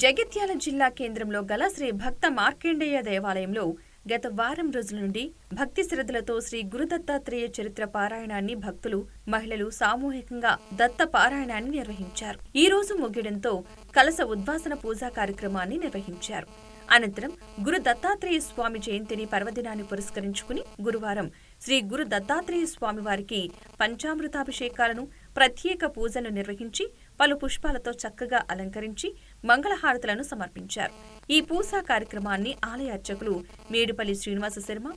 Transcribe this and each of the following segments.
జగిత్యాల జిల్లా కేంద్రంలో గల శ్రీ భక్త మార్కండేయ దేవాలయంలో గత వారం రోజుల నుండి భక్తి శ్రద్ధలతో శ్రీ గురు దత్తాత్రేయ చరిత్ర పారాయణాన్ని భక్తులు, మహిళలు సామూహికంగా దత్త పారాయణాన్ని నిర్వహించారు. ఈ రోజు ముగియడంతో కలశ ఉద్వాసన పూజా కార్యక్రమాన్ని నిర్వహించారు. అనంతరం గురు దత్తాత్రేయ స్వామి జయంతిని పర్వదినాన్ని పురస్కరించుకుని గురువారం శ్రీ గురు దత్తాత్రేయ స్వామి వారికి పంచామృతాభిషేకాలను, ప్రత్యేక పూజలు నిర్వహించి పలు పుష్పాలతో చక్కగా అలంకరించి మంగళహారతులను సమర్పించారు. ఈ పూజా కార్యక్రమాన్ని ఆలయ అర్చకులు మేడుపల్లి శ్రీనివాస శర్మ,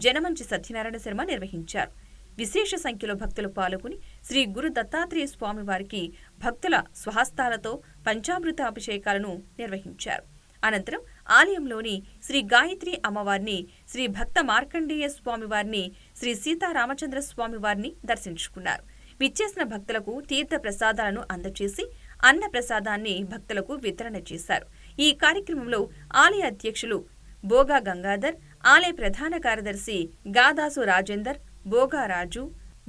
జనమంచి సత్యనారాయణ శర్మ నిర్వహించారు. విశేష సంఖ్యలో భక్తులు పాల్గొని శ్రీ గురు దత్తాత్రేయ స్వామి వారికి భక్తుల స్వహస్తాలతో పంచామృత అభిషేకాలను నిర్వహించారు. అనంతరం ఆలయంలోని శ్రీ గాయత్రి అమ్మవారిని, శ్రీ భక్త మార్కండేయ స్వామివారిని, శ్రీ సీతారామచంద్ర స్వామివారిని దర్శించుకున్నారు. విచ్చేసిన భక్తులకు తీర్థ ప్రసాదాలను అందజేసి అన్న ప్రసాదాన్ని భక్తులకు వితరణ చేశారు. ఈ కార్యక్రమంలో ఆలయ అధ్యక్షులు బోగా గంగాధర్, ఆలయ ప్రధాన కార్యదర్శి గాదాసు రాజేందర్, బోగా రాజు,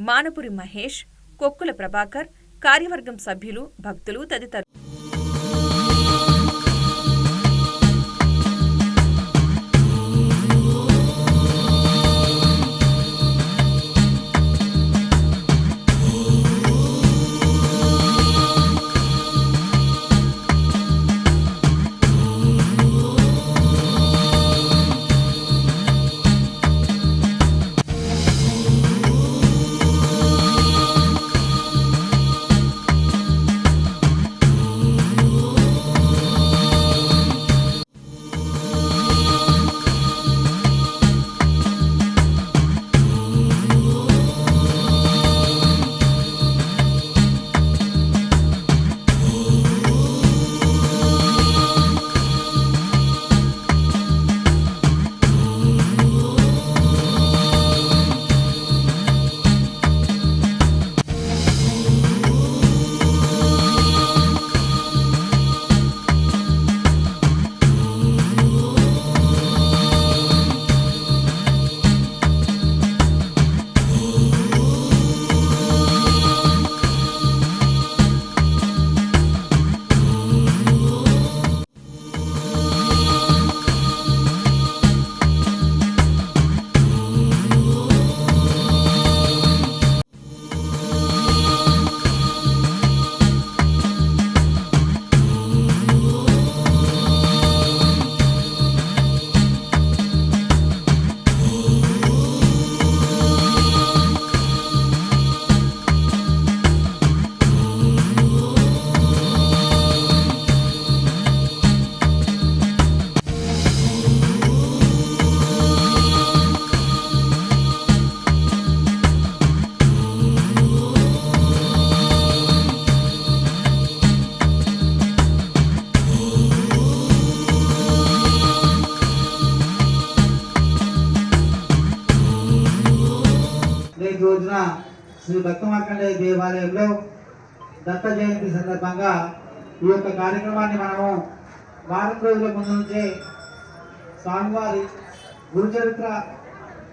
మానపురి మహేష్, కొక్కుల ప్రభాకర్, కార్యవర్గం సభ్యులు, భక్తులు తదితరులు రోజున శ్రీ భక్త మార్కండేయ దేవాలయంలో దత్త జయంతి సందర్భంగా ఈ యొక్క కార్యక్రమాన్ని మనము వారం రోజుల ముందు నుంచే స్వామివారి గురుచరిత్ర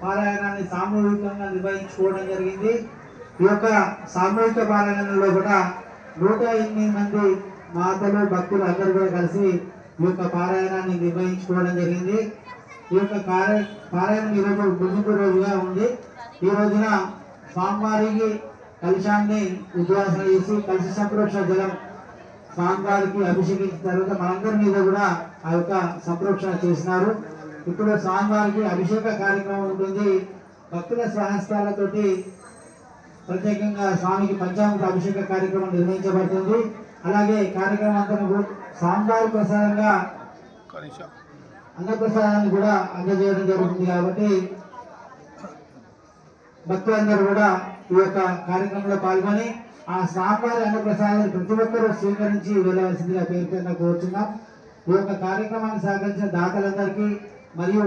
పారాయణాన్ని సామూహికంగా నిర్వహించుకోవడం జరిగింది. ఈ యొక్క సామూహిక పారాయణంలో కూడా 108 మంది మాతలు, భక్తులు అందరూ కూడా కలిసి ఈ యొక్క పారాయణాన్ని నిర్వహించుకోవడం జరిగింది. ఈ యొక్క పారాయణం ఈరోజు ముగింపు రోజుగా ఉంది. ఈ రోజున స్వామివారికి కలశాన్ని ఉద్వాసన చేసి కలశ సంప్రోక్షణ జలం స్వామివారికి అభిషేకించిన తర్వాత మనందరి మీద కూడా ఆ యొక్క సంప్రోక్షణ చేసినారు. ఇప్పుడు స్వామివారికి అభిషేక కార్యక్రమం ఉంటుంది. భక్తుల స్వహస్తాలతోటి ప్రత్యేకంగా స్వామికి పంచామృత అభిషేక కార్యక్రమం నిర్వహించబడుతుంది. అలాగే కార్యక్రమం అంతా స్వామివారి ప్రసాదంగా అన్నప్రసాదాన్ని కూడా అందజేయడం జరుగుతుంది. కాబట్టి భక్తులందరూ కూడా ఈ యొక్క కార్యక్రమంలో పాల్గొని ఆ స్వామివారి అన్నప్రసాదాన్ని ప్రతి ఒక్కరూ స్వీకరించి వెళ్ళవలసిందిగా పేరుపైన కోరుచున్నాం. ఈ యొక్క కార్యక్రమాన్ని సహకరించిన దాతలందరికీ మరియు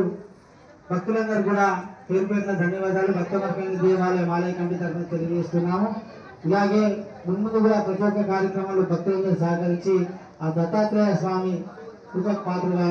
భక్తులందరూ కూడా పేరుపైన ధన్యవాదాలు భక్త మార్కండేయ దేవాలయం ఆలయ కమిటీ తరఫున తెలియజేస్తున్నాము. ఇలాగే ముందు కూడా ప్రతి ఒక్క కార్యక్రమంలో భక్తులందరూ సహకరించి ఆ దత్తాత్రేయ స్వామి కృపకు పాత్రగా